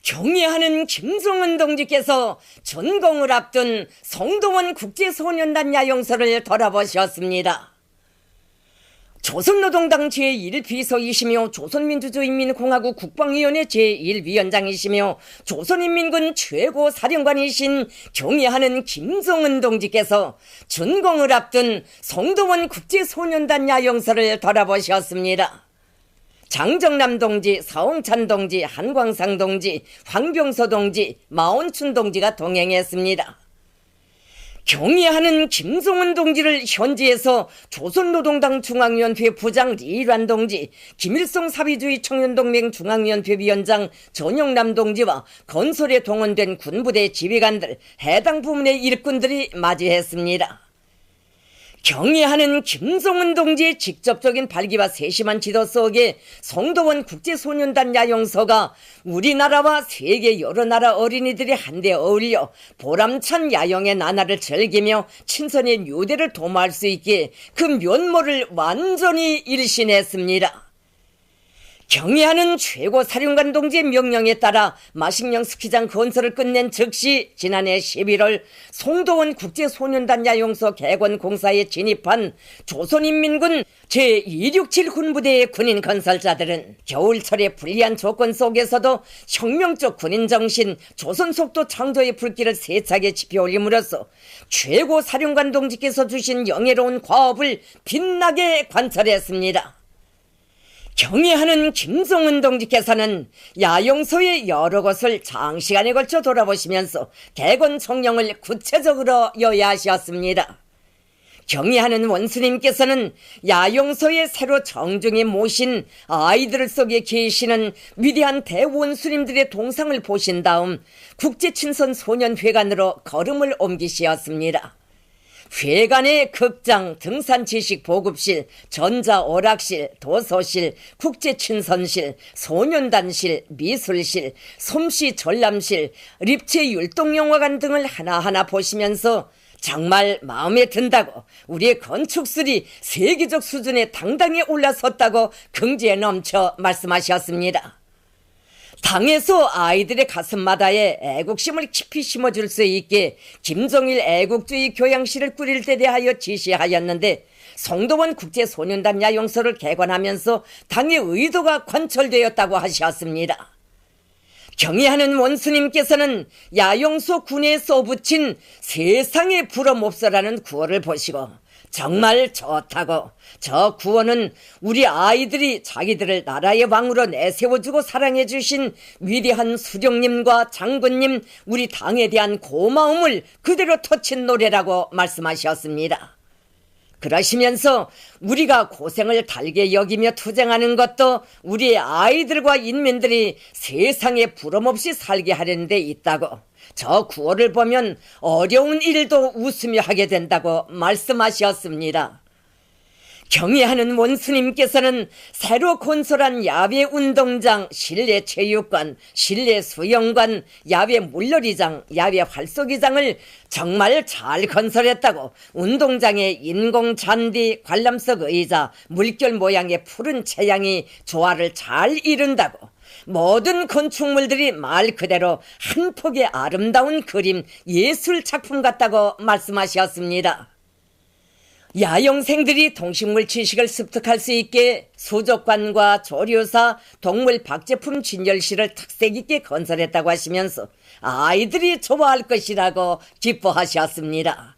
경애하는 김정은 동지께서 전공을 앞둔 성동원 국제소년단 야영소를 돌아보셨습니다. 조선노동당 제1비서이시며 조선민주주의인민공화국 국방위원회 제1위원장이시며 조선인민군 최고사령관이신 경애하는 김정은 동지께서 전공을 앞둔 성동원 국제소년단 야영소를 돌아보셨습니다. 장정남 동지, 사홍찬 동지, 한광상 동지, 황병서 동지, 마온춘 동지가 동행했습니다. 경애하는 김정은 동지를 현지에서 조선노동당 중앙위원회 부장 리란 동지, 김일성 사회주의 청년동맹 중앙위원회 위원장 전영남 동지와 건설에 동원된 군부대 지휘관들, 해당 부문의 일꾼들이 맞이했습니다. 경애하는 김정은 동지의 직접적인 발기와 세심한 지도 속에 성동원 국제소년단 야영소가 우리나라와 세계 여러 나라 어린이들이 한데 어울려 보람찬 야영의 나날을 즐기며 친선의 묘대를 도모할 수 있게 그 면모를 완전히 일신했습니다. 경애하는 최고사령관 동지의 명령에 따라 마식령 스키장 건설을 끝낸 즉시 지난해 11월 성동원 국제소년단 야영소 개관 공사에 진입한 조선인민군 제267 군부대의 군인 건설자들은 겨울철의 불리한 조건 속에서도 혁명적 군인 정신, 조선 속도 창조의 불길을 세차게 지펴올림으로써 최고사령관 동지께서 주신 영예로운 과업을 빛나게 관철했습니다. 경애하는 김정은 동지께서는 야영소의 여러 곳을 장시간에 걸쳐 돌아보시면서 개건 총령을 구체적으로 요야하셨습니다. 경애하는 원수님께서는 야영소에 새로 정중히 모신 아이들 속에 계시는 위대한 대원수님들의 동상을 보신 다음 국제친선소년회관으로 걸음을 옮기시었습니다. 회관의 극장, 등산지식보급실, 전자오락실, 도서실, 국제친선실, 소년단실, 미술실, 솜씨 전람실, 립체율동영화관 등을 하나하나 보시면서 정말 마음에 든다고, 우리의 건축술이 세계적 수준에 당당히 올라섰다고 긍지에 넘쳐 말씀하셨습니다. 당에서 아이들의 가슴마다에 애국심을 깊이 심어줄 수 있게 김정일 애국주의 교양실을 꾸릴 때 대하여 지시하였는데 성동원 국제소년단 야영소를 개관하면서 당의 의도가 관철되었다고 하셨습니다. 경애하는 원수님께서는 야영소 군에 써붙인 세상에 부러몹소라는 구호를 보시고 정말 좋다고, 저 구호는 우리 아이들이 자기들을 나라의 왕으로 내세워주고 사랑해주신 위대한 수령님과 장군님, 우리 당에 대한 고마움을 그대로 터친 노래라고 말씀하셨습니다. 그러시면서 우리가 고생을 달게 여기며 투쟁하는 것도 우리의 아이들과 인민들이 세상에 부러움없이 살게 하려는 데 있다고, 저 구호를 보면 어려운 일도 웃으며 하게 된다고 말씀하셨습니다. 경애하는 원수님께서는 새로 건설한 야외 운동장, 실내 체육관, 실내 수영관, 야외 물놀이장, 야외 활쏘기장을 정말 잘 건설했다고, 운동장에 인공 잔디, 관람석 의자, 물결 모양의 푸른 채양이 조화를 잘 이룬다고, 모든 건축물들이 말 그대로 한 폭의 아름다운 그림, 예술 작품 같다고 말씀하셨습니다. 야영생들이 동식물 지식을 습득할 수 있게 수족관과 조류사, 동물 박제품 진열실을 특색 있게 건설했다고 하시면서 아이들이 좋아할 것이라고 기뻐하셨습니다.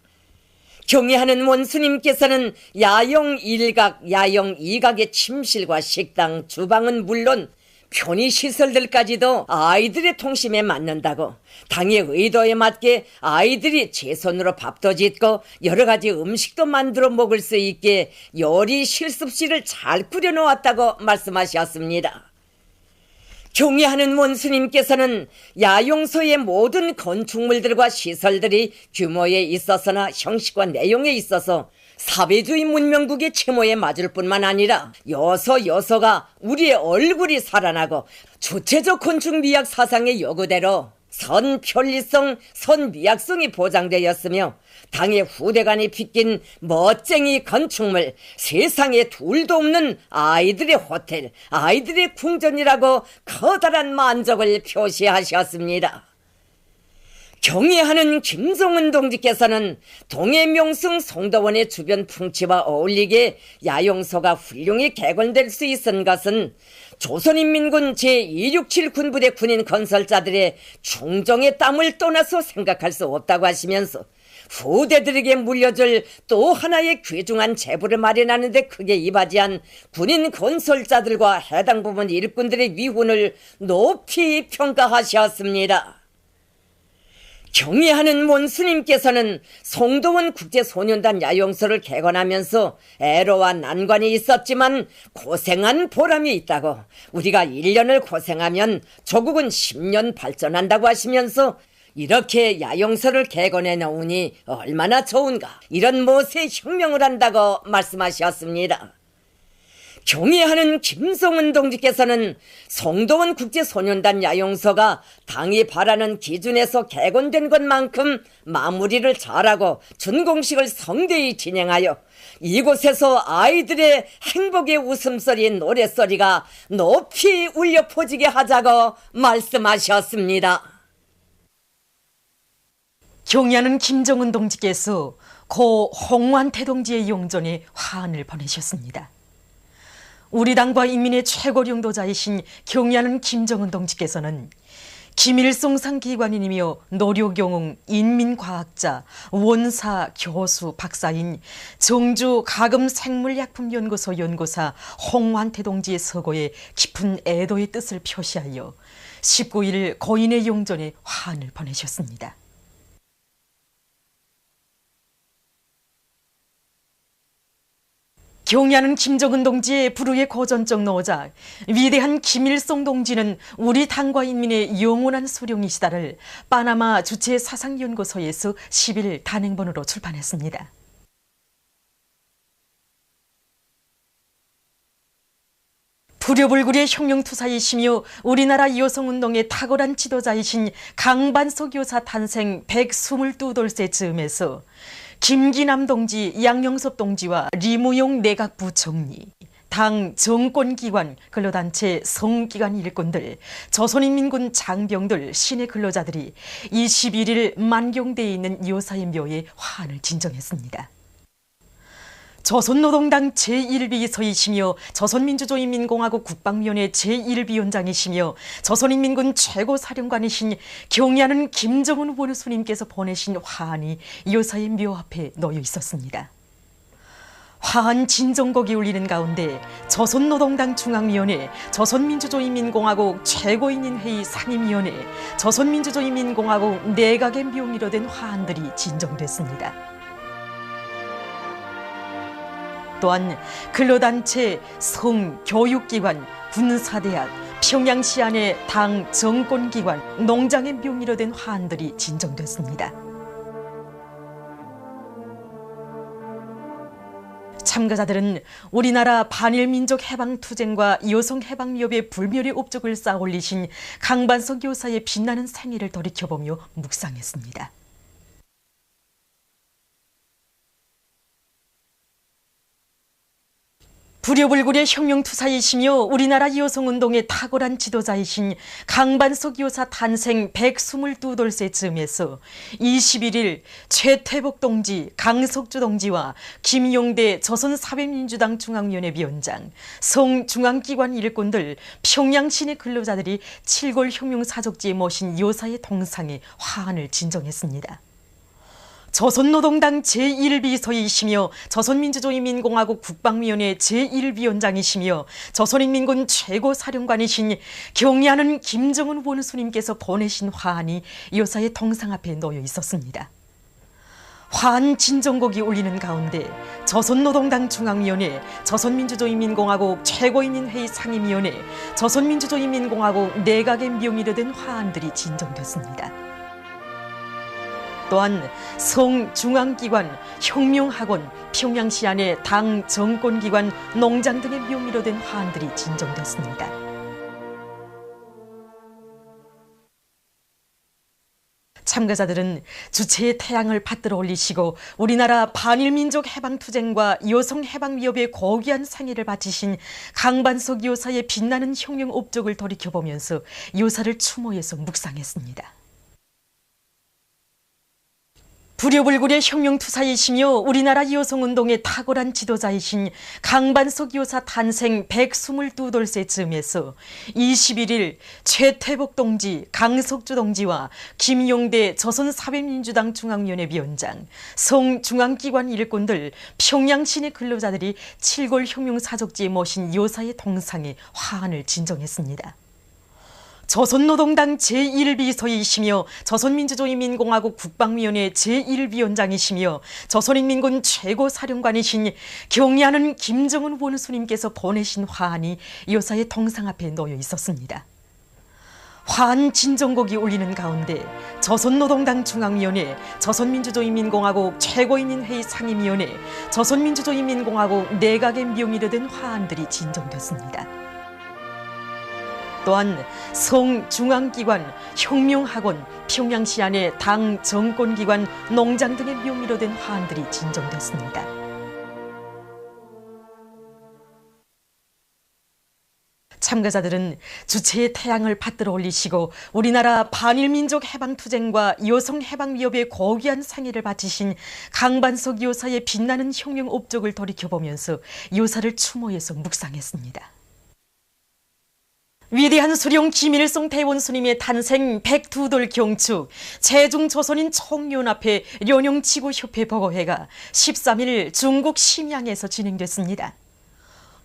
경애하는 원수님께서는 야영 1각, 야영 2각의 침실과 식당, 주방은 물론 편의시설들까지도 아이들의 통심에 맞는다고, 당의 의도에 맞게 아이들이 제 손으로 밥도 짓고 여러 가지 음식도 만들어 먹을 수 있게 요리 실습실을 잘 꾸려놓았다고 말씀하셨습니다. 경애하는 원수님께서는 야영소의 모든 건축물들과 시설들이 규모에 있어서나 형식과 내용에 있어서 사회주의 문명국의 채모에 맞을 뿐만 아니라 여서가 우리의 얼굴이 살아나고 주체적 건축 미학 사상의 요구대로 선 편리성, 선 미약성이 보장되었으며 당의 후대간이 빚긴 멋쟁이 건축물, 세상에 둘도 없는 아이들의 호텔, 아이들의 궁전이라고 커다란 만족을 표시하셨습니다. 경애하는 김정은 동지께서는 동해 명승 송도원의 주변 풍치와 어울리게 야영소가 훌륭히 개건될 수 있은 것은 조선인민군 제267 군부대 군인 건설자들의 충정의 땀을 떠나서 생각할 수 없다고 하시면서 후대들에게 물려줄 또 하나의 귀중한 재물을 마련하는 데 크게 이바지한 군인 건설자들과 해당 부문 일꾼들의 위훈을 높이 평가하셨습니다. 경애하는 몬스님께서는 송도원 국제소년단 야영소를 개건하면서 애로와 난관이 있었지만 고생한 보람이 있다고, 우리가 1년을 고생하면 조국은 10년 발전한다고 하시면서 이렇게 야영소를 개건해 놓으니 얼마나 좋은가, 이런 못에 혁명을 한다고 말씀하셨습니다. 경애하는 김성은 동지께서는 송도원 국제소년단 야영소가 당이 바라는 기준에서 개건된 것만큼 마무리를 잘하고 준공식을 성대히 진행하여 이곳에서 아이들의 행복의 웃음소리, 노랫소리가 높이 울려 퍼지게 하자고 말씀하셨습니다. 경애하는 김정은 동지께서 고 홍완태 동지의 용전에 화환을 보내셨습니다. 우리 당과 인민의 최고領導자이신 경애하는 김정은 동지께서는 김일성상 기관인이며 노료경웅 인민과학자, 원사, 교수, 박사인 정주 가금생물약품연구소 연구사 홍완태 동지의 서고에 깊은 애도의 뜻을 표시하여 19일 고인의 용전에 화환을 보내셨습니다. 경애하는 김정은 동지의 불후의 고전적 노작, 위대한 김일성 동지는 우리 당과 인민의 영원한 소령이시다를 파나마 주체 사상연구소에서 10일 단행본으로 출판했습니다. 불효불굴의 혁명투사이시며 우리나라 여성운동의 탁월한 지도자이신 강반석 여사 탄생 122돌세 즈음에서 김기남 동지, 양영섭 동지와 리무용 내각부총리, 당 정권기관, 근로단체, 성기관 일꾼들, 조선인민군 장병들, 시내 근로자들이 21일 만경대에 있는 여사의 묘에 화환을 진정했습니다. 조선노동당 제1비서이시며 조선민주주의인민공화국 국방위원회 제1비원장이시며 조선인민군 최고사령관이신 경애하는 김정은 원수님께서 보내신 화환이 여사의 묘 앞에 놓여 있었습니다. 화환 진정곡이 울리는 가운데 조선노동당 중앙위원회, 조선민주주의인민공화국 최고인인회의 상임위원회, 조선민주주의인민공화국 내각의 묘미로 된 화환들이 진정됐습니다. 또한 근로단체, 성, 교육기관, 군사대학, 평양시 안의 당 정권기관, 농장의 묘미로 된 화환들이 진정됐습니다. 참가자들은 우리나라 반일민족 해방투쟁과 여성해방위협의 불멸의 업적을 쌓아올리신 강반석 여사의 빛나는 생애를 돌이켜보며 묵상했습니다. 불효불굴의 혁명투사이시며 우리나라 여성운동의 탁월한 지도자이신 강반석 여사 탄생 122돌세 즈음에서 21일 최태복 동지, 강석주 동지와 김용대 조선사회민주당 중앙위원회 위원장, 성중앙기관 일꾼들, 평양시내 근로자들이 칠골 혁명사족지에 모신 여사의 동상에 화환을 진정했습니다. 조선노동당 제1비서이시며 조선민주주의인민공화국 국방위원회 제1비원장이시며 조선인민군 최고사령관이신 경애하는 김정은 원수님께서 보내신 화환이 여사의 동상 앞에 놓여 있었습니다. 화환 진정곡이 울리는 가운데 조선노동당 중앙위원회, 조선민주주의인민공화국 최고인인회의 상임위원회, 조선민주주의인민공화국 내각의 묘미로 된 화환들이 진정됐습니다. 또한 성중앙기관, 혁명학원, 평양시 안의 당 정권기관, 농장 등의 묘미로 된 화환들이 진정됐습니다. 참가자들은 주체의 태양을 받들어 올리시고 우리나라 반일민족 해방투쟁과 여성해방위협의 고귀한 상해를 바치신 강반석 요사의 빛나는 혁명 업적을 돌이켜보면서 요사를 추모해서 묵상했습니다. 불효불굴의 혁명투사이시며 우리나라 여성운동의 탁월한 지도자이신 강반석 요사 탄생 122돌세 즈음에서 21일 최태복 동지, 강석주 동지와 김용대 조선사회민주당 중앙위원회 위원장, 성중앙기관 일꾼들, 평양시내 근로자들이 칠골 혁명사족지에 모신 요사의 동상에 화환을 진정했습니다. 조선노동당 제1비서이시며 조선민주주의인민공화국 국방위원회 제1위원장이시며 조선인민군 최고사령관이신 경의하는 김정은 원수님께서 보내신 화환이 요사의 동상 앞에 놓여 있었습니다. 화환 진정곡이 울리는 가운데 조선노동당 중앙위원회, 조선민주주의인민공화국 최고인민회의 상임위원회, 조선민주주의인민공화국 내각의 명의로 된 화환들이 진정됐습니다. 또한 성중앙기관, 혁명학원, 평양시 안의 당 정권기관, 농장 등의 명의로 된 화환들이 진정됐습니다. 참가자들은 주체의 태양을 받들어 올리시고 우리나라 반일민족 해방투쟁과 여성해방위협의 고귀한 상해를 바치신 강반석 요사의 빛나는 혁명 업적을 돌이켜보면서 요사를 추모해서 묵상했습니다. 위대한 수령 김일성 대원수님의 탄생 102돌 경축 제중조선인 총연합회 련영지구협회 보고회가 13일 중국 심양에서 진행됐습니다.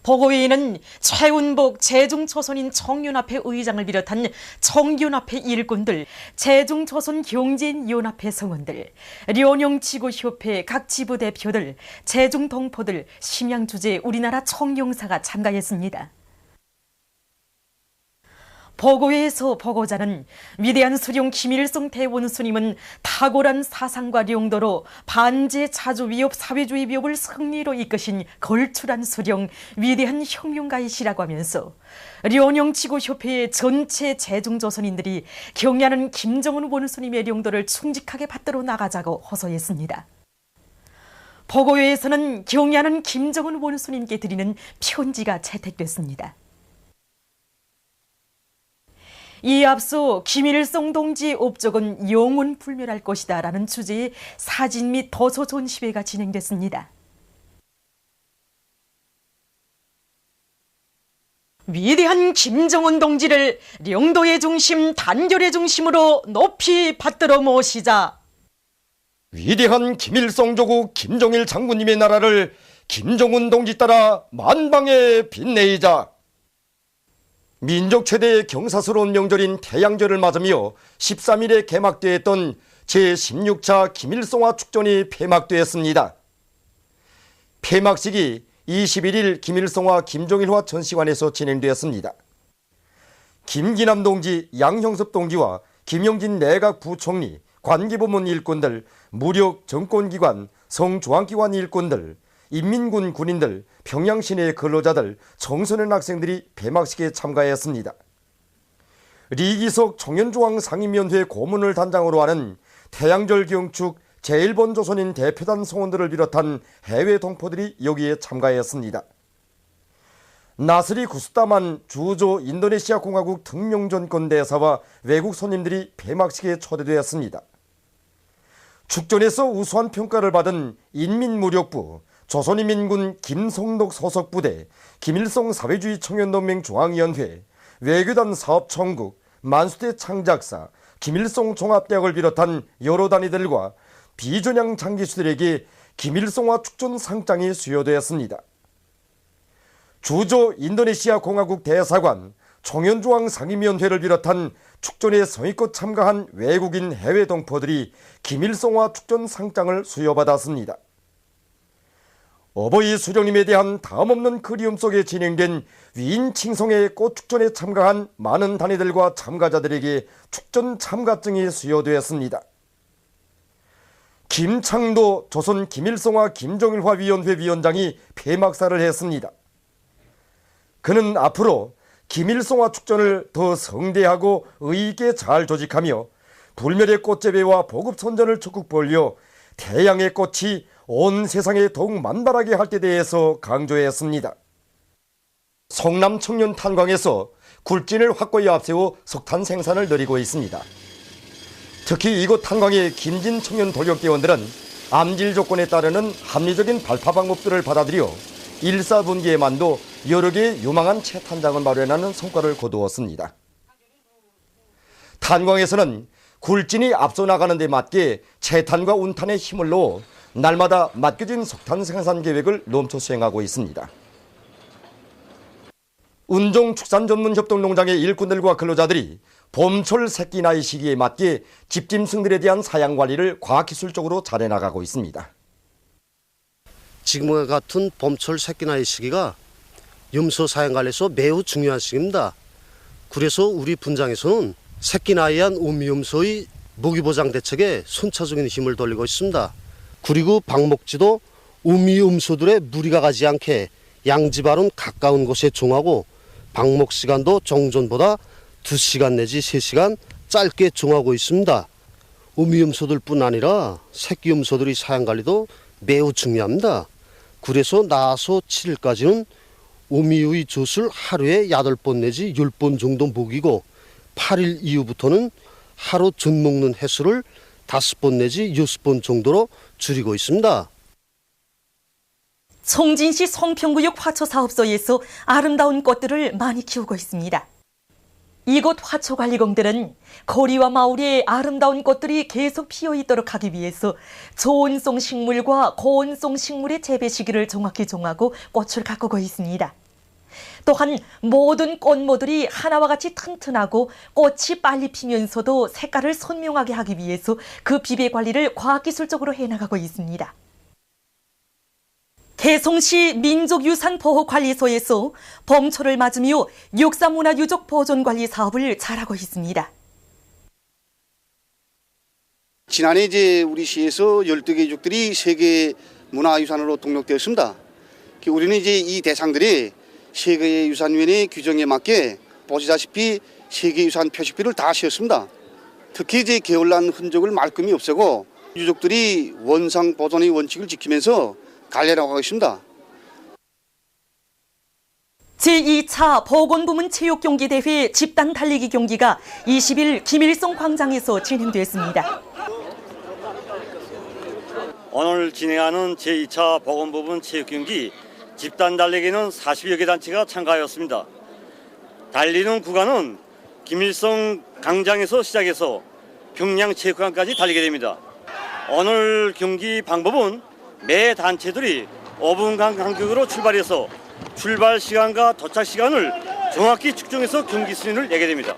보고회에는 최운복 제중조선인 총연합회 의장을 비롯한 총연합회 일꾼들, 제중조선경제인연합회 성원들, 련영지구협회 각 지부 대표들, 제중동포들, 심양주재 우리나라 총영사가 참가했습니다. 보고회에서 보고자는 위대한 수령 김일성 대원수님은 탁월한 사상과 용도로 반제 자주 위협 사회주의 위협을 승리로 이끄신 걸출한 수령 위대한 혁명가이시라고 하면서 련영지구협회의 전체 제중조선인들이 경의하는 김정은 원수님의 용도를 충직하게 받들어 나가자고 호소했습니다. 보고회에서는 경의하는 김정은 원수님께 드리는 편지가 채택됐습니다. 이에 앞서 김일성 동지의 업적은 영원불멸할 것이다 라는 주제의 사진 및 도서 전시회가 진행됐습니다. 위대한 김정은 동지를 영도의 중심, 단결의 중심으로 높이 받들어 모시자. 위대한 김일성 조국 김정일 장군님의 나라를 김정은 동지 따라 만방에 빛내이자. 민족 최대의 경사스러운 명절인 태양절을 맞으며 13일에 개막되었던 제16차 김일성화 축전이 폐막되었습니다. 폐막식이 21일 김일성화 김정일화 전시관에서 진행되었습니다. 김기남 동지, 양형섭 동지와 김영진 내각 부총리, 관계부문 일꾼들, 무력 정권기관, 성중앙기관 일꾼들, 인민군 군인들, 평양시내 근로자들, 청소년 학생들이 폐막식에 참가했습니다. 리기석 청년중앙상임위원회 고문을 단장으로 하는 태양절 경축 제1번 조선인 대표단 성원들을 비롯한 해외 동포들이 여기에 참가했습니다. 나스리 구스타만 주조 인도네시아 공화국 특명전권 대사와 외국 손님들이 폐막식에 초대되었습니다. 축전에서 우수한 평가를 받은 인민무력부, 조선인민군 김성록 소속부대, 김일성 사회주의 청년동맹 중앙위원회, 외교단 사업총국, 만수대 창작사, 김일성 종합대학을 비롯한 여러 단위들과 비전향 장기수들에게 김일성화 축전 상장이 수여되었습니다. 주조 인도네시아 공화국 대사관, 청년중앙상임위원회를 비롯한 축전에 성의껏 참가한 외국인 해외 동포들이 김일성화 축전 상장을 수여받았습니다. 어버이 수령님에 대한 다음없는 그리움 속에 진행된 위인 칭송의 꽃축전에 참가한 많은 단위들과 참가자들에게 축전 참가증이 수여되었습니다. 김창도 조선 김일성화 김정일화 위원회 위원장이 폐막사를 했습니다. 그는 앞으로 김일성화 축전을 더 성대하고 의의 있게 잘 조직하며 불멸의 꽃재배와 보급선전을 적극 벌려 태양의 꽃이 온 세상에 더욱 만발하게 할 때 대해서 강조했습니다. 성남 청년 탄광에서 굴진을 확고히 앞세워 석탄 생산을 늘리고 있습니다. 특히 이곳 탄광의 김진 청년 돌격대원들은 암질 조건에 따르는 합리적인 발파 방법들을 받아들여 일사분기에만도 여러 개의 유망한 채탄장을 마련하는 성과를 거두었습니다. 탄광에서는 굴진이 앞서 나가는 데 맞게 채탄과 운탄에 힘을 넣어 날마다 맡겨진 석탄 생산 계획을 넘쳐 수행하고 있습니다. 운종축산전문협동농장의 일꾼들과 근로자들이 봄철 새끼 나이 시기에 맞게 집짐승들에 대한 사양 관리를 과학기술적으로 잘해나가고 있습니다. 지금과 같은 봄철 새끼 나이 시기가 염소 사양 관리에서 매우 중요한 시기입니다. 그래서 우리 분장에서는 새끼 나이한 우미염소의 모기보장 대책에 선차적인 힘을 돌리고 있습니다. 그리고 방목지도 우미염소들의 무리가 가지 않게 양지발은 가까운 곳에 종하고 방목 시간도 정전보다 2시간 내지 3시간 짧게 종하고 있습니다. 우미염소들뿐 아니라 새끼염소들의 사양관리도 매우 중요합니다. 그래서 나서 7일까지는 우미의 젖을 하루에 8번 내지 10번 정도 먹이고 8일 이후부터는 하루 젖 먹는 횟수를 5번 내지 6번 정도로 줄이고 있습니다. 청진시 성평구역 화초사업소에서 아름다운 꽃들을 많이 키우고 있습니다. 이곳 화초관리공들은 거리와 마을에 아름다운 꽃들이 계속 피어있도록 하기 위해서 저온성 식물과 고온성 식물의 재배 시기를 정확히 정하고 꽃을 가꾸고 있습니다. 또한 모든 꽃모들이 하나와 같이 튼튼하고 꽃이 빨리 피면서도 색깔을 선명하게 하기 위해서 그 비배 관리를 과학기술적으로 해나가고 있습니다. 개성시 민족유산보호관리소에서 봄철을 맞으며 역사문화유적 보존관리 사업을 잘하고 있습니다. 지난해 이제 우리 시에서 12개 유적들이 세계 문화유산으로 등록되었습니다. 우리는 이제 이 대상들이 세계유산위원회 규정에 맞게 보시다시피 세계유산 표시비를 다 씌웠습니다. 특히 이제 게을러난 흔적을 말끔히 없애고 유적들이 원상 보존의 원칙을 지키면서 관리하고 있습니다. 제2차 보건부문 체육경기대회 집단 달리기 경기가 20일 김일성 광장에서 진행됐습니다. 오늘 진행하는 제2차 보건부문 체육경기 집단 달리기는 40여 개 단체가 참가하였습니다. 달리는 구간은 김일성 광장에서 시작해서 평양체육관까지 달리게 됩니다. 오늘 경기 방법은 매 단체들이 5분간 간격으로 출발해서 출발 시간과 도착 시간을 정확히 측정해서 경기 순위를 내게 됩니다.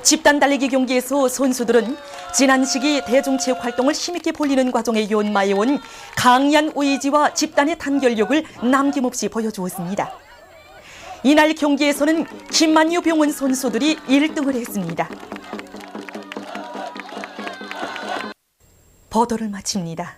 집단 달리기 경기에서 선수들은 지난 시기 대중체육 활동을 힘있게 벌이는 과정에 연마해온 강한 의지와 집단의 단결력을 남김없이 보여주었습니다. 이날 경기에서는 김만유 병원 선수들이 1등을 했습니다. 보도를 마칩니다.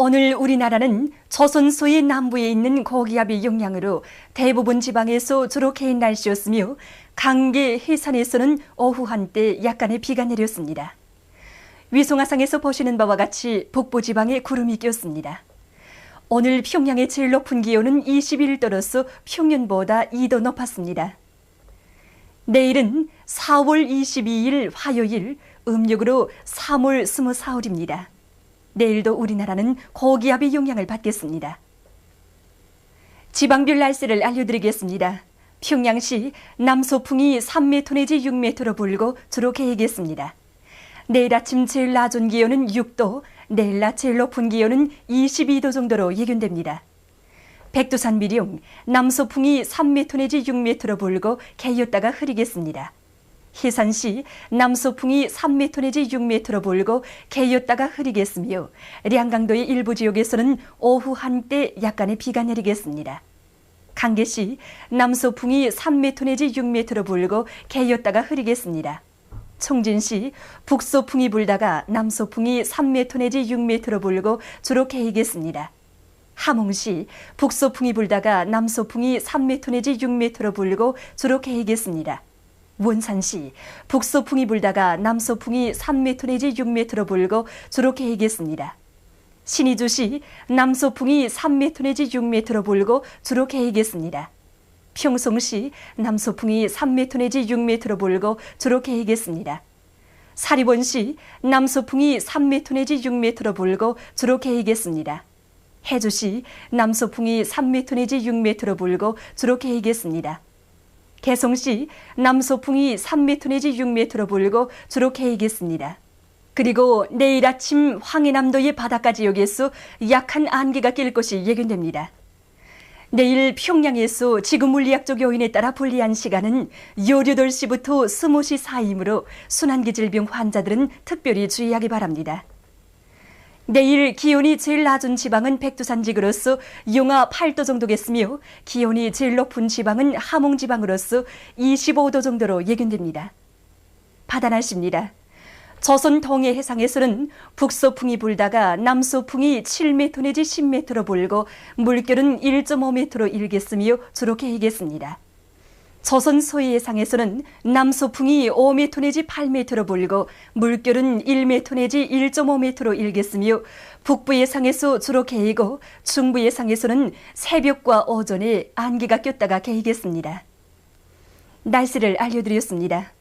오늘 우리나라는 조선소의 남부에 있는 고기압의 영향으로 대부분 지방에서 주로 개인 날씨였으며 강계 해산에서는 오후 한때 약간의 비가 내렸습니다. 위성화상에서 보시는 바와 같이 북부 지방에 구름이 꼈습니다. 오늘 평양의 제일 높은 기온은 21도로서 평년보다 2도 높았습니다. 내일은 4월 22일 화요일, 음력으로 3월 24일입니다. 내일도 우리나라는 고기압의 영향을 받겠습니다. 지방별 날씨를 알려드리겠습니다. 평양시 남소풍이 3m 내지 6m로 불고 주로 개겠습니다. 내일 아침 제일 낮은 기온은 6도, 내일 낮 제일 높은 기온은 22도 정도로 예견됩니다. 백두산 미령, 남소풍이 3m 내지 6m로 불고 개였다가 흐리겠습니다. 해산시 남소풍이 3m 내지 6m로 불고 개였다가 흐리겠으며 량강도의 일부 지역에서는 오후 한때 약간의 비가 내리겠습니다. 강계시 남서풍이 3m 내지 6m로 불고 개였다가 흐리겠습니다. 총진시 북서풍이 불다가 남서풍이 3m 내지 6m로 불고 주로 개이겠습니다. 함흥시 북서풍이 불다가 남서풍이 3m 내지 6m로 불고 주로 개이겠습니다. 원산시 북서풍이 불다가 남서풍이 3m 내지 6m로 불고 주로 개이겠습니다. 신의주시 남서풍이 3m 내지 6m로 불고 주로 개이겠습니다. 평송시 남서풍이 3m 내지 6m로 불고 주로 개이겠습니다. 사리본시 남서풍이 3m 내지 6m로 불고 주로 개이겠습니다. 해주시 남서풍이 3m 내지 6m로 불고 주로 개이겠습니다. 개성시 남서풍이 3m 내지 6m로 불고 주로 개이겠습니다. 그리고 내일 아침 황해남도의 바닷가 지역에서 약한 안개가 낄 것이 예견됩니다. 내일 평양에서 지구물리학적 요인에 따라 불리한 시간은 18시부터 20시 사이이므로 순환기 질병 환자들은 특별히 주의하기 바랍니다. 내일 기온이 제일 낮은 지방은 백두산지구로서 영하 8도 정도겠으며 기온이 제일 높은 지방은 함흥지방으로서 25도 정도로 예견됩니다. 바다 날씨입니다. 조선 동해 해상에서는 북서풍이 불다가 남서풍이 7m 내지 10m로 불고 물결은 1.5m로 일겠으며 주로 개이겠습니다. 조선 서해 해상에서는 남서풍이 5m 내지 8m로 불고 물결은 1m 내지 1.5m로 일겠으며 북부 해상에서 주로 개이고 중부 해상에서는 새벽과 오전에 안개가 꼈다가 개이겠습니다. 날씨를 알려드렸습니다.